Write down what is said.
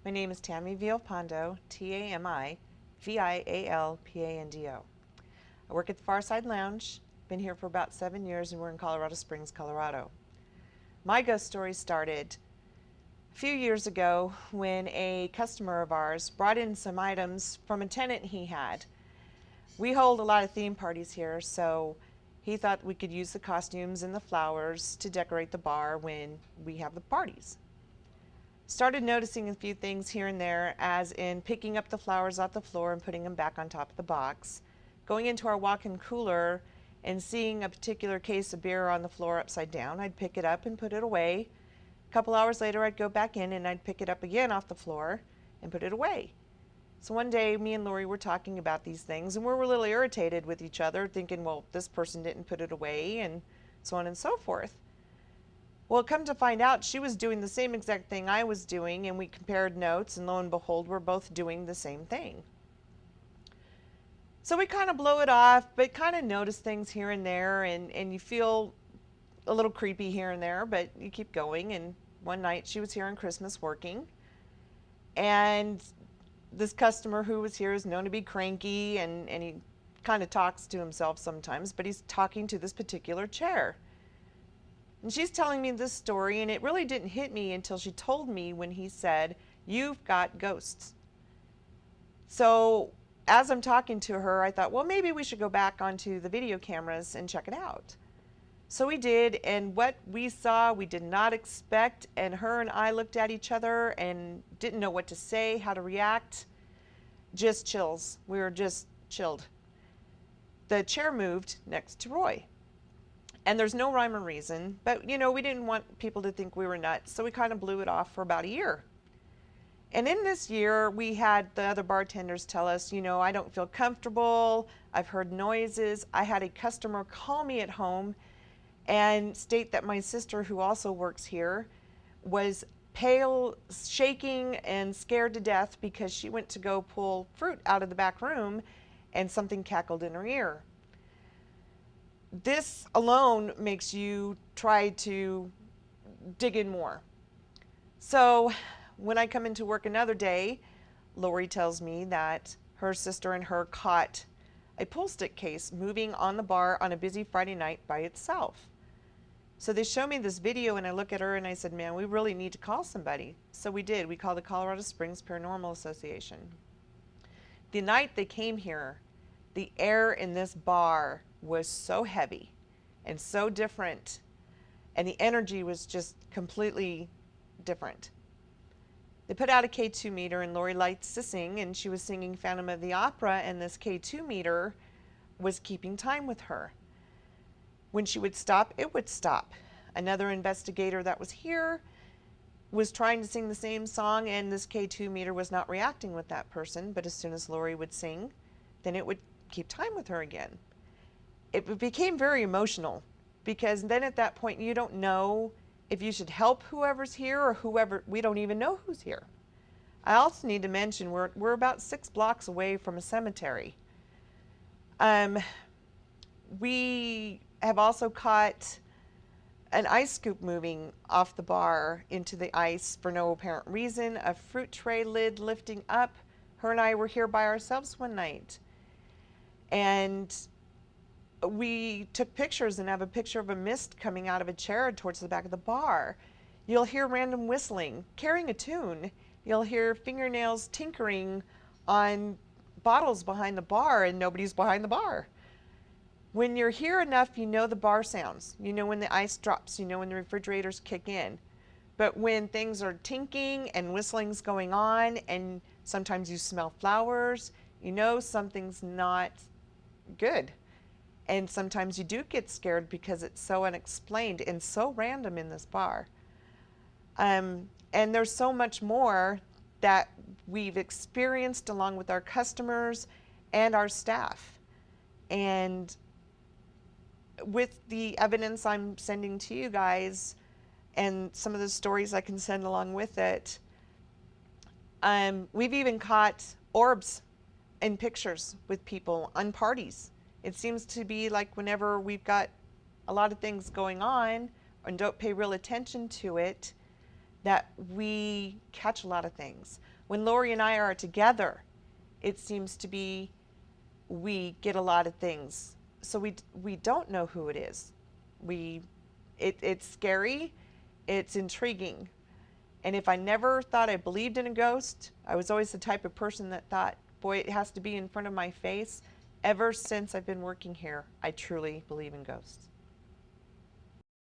My name is Tammy Villalpando, T-A-M-I-V-I-A-L-P-A-N-D-O. I work at the Farside Lounge, been here for about 7 years, and we're in Colorado Springs, Colorado. My ghost story started a few years ago when a customer of ours brought in some items from a tenant he had. We hold a lot of theme parties here, so he thought we could use the costumes and the flowers to decorate the bar when we have the parties. Started noticing a few things here and there, as in picking up the flowers off the floor and putting them back on top of the box, going into our walk-in cooler and seeing a particular case of beer on the floor upside down. I'd pick it up and put it away. A couple hours later, I'd go back in and I'd pick it up again off the floor and put it away. So one day, me and Lori were talking about these things, and we were a little irritated with each other, thinking, well, this person didn't put it away, and so on and so forth. Well, come to find out, she was doing the same exact thing I was doing, and we compared notes, and lo and behold, we're both doing the same thing. So we kind of blow it off, but kind of notice things here and there, and you feel a little creepy here and there, but you keep going. And one night, she was here on Christmas working, and this customer who was here is known to be cranky, and he kind of talks to himself sometimes, but he's talking to this particular chair. And she's telling me this story, and it really didn't hit me until she told me when he said, "You've got ghosts." So as I'm talking to her, I thought, well, maybe we should go back onto the video cameras and check it out. So we did, and what we saw, we did not expect, and her and I looked at each other and didn't know what to say, how to react. Just chills. We were just chilled. The chair moved next to Roy. And there's no rhyme or reason, but we didn't want people to think we were nuts, so we kind of blew it off for about a year. And in this year, we had the other bartenders tell us, I don't feel comfortable, I've heard noises. I had a customer call me at home and state that my sister, who also works here, was pale, shaking, and scared to death because she went to go pull fruit out of the back room and something cackled in her ear. This alone makes you try to dig in more. So when I come into work another day, Lori tells me that her sister and her caught a pool stick case moving on the bar on a busy Friday night by itself. So they show me this video, and I look at her and I said, man, we really need to call somebody. So we did. We called the Colorado Springs Paranormal Association. The night they came here, the air in this bar was so heavy and so different, and the energy was just completely different. They put out a K2 meter, and Lori likes to sing, and she was singing Phantom of the Opera, and this K2 meter was keeping time with her. When she would stop, it would stop. Another investigator that was here was trying to sing the same song, and this K2 meter was not reacting with that person, but as soon as Lori would sing, then it would keep time with her again. It became very emotional, because then at that point you don't know if you should help whoever's here or whoever. We don't even know who's here. I also need to mention we're about 6 blocks away from a cemetery. We have also caught an ice scoop moving off the bar into the ice for no apparent reason, a fruit tray lid lifting up. Her and I were here by ourselves one night, and we took pictures and have a picture of a mist coming out of a chair towards the back of the bar. You'll hear random whistling, carrying a tune. You'll hear fingernails tinkering on bottles behind the bar, and nobody's behind the bar. When you're here enough, you know the bar sounds. You know when the ice drops. You know when the refrigerators kick in. But when things are tinking and whistling's going on, and sometimes you smell flowers, you know something's not good. And sometimes you do get scared because it's so unexplained and so random in this bar. And there's so much more that we've experienced along with our customers and our staff. And with the evidence I'm sending to you guys and some of the stories I can send along with it, we've even caught orbs in pictures with people on parties. It seems to be like whenever we've got a lot of things going on and don't pay real attention to it, that we catch a lot of things. When Lori and I are together, it seems to be we get a lot of things. So we don't know who it is. It's scary, it's intriguing. And if I never thought I believed in a ghost, I was always the type of person that thought, boy, it has to be in front of my face. Ever since I've been working here, I truly believe in ghosts.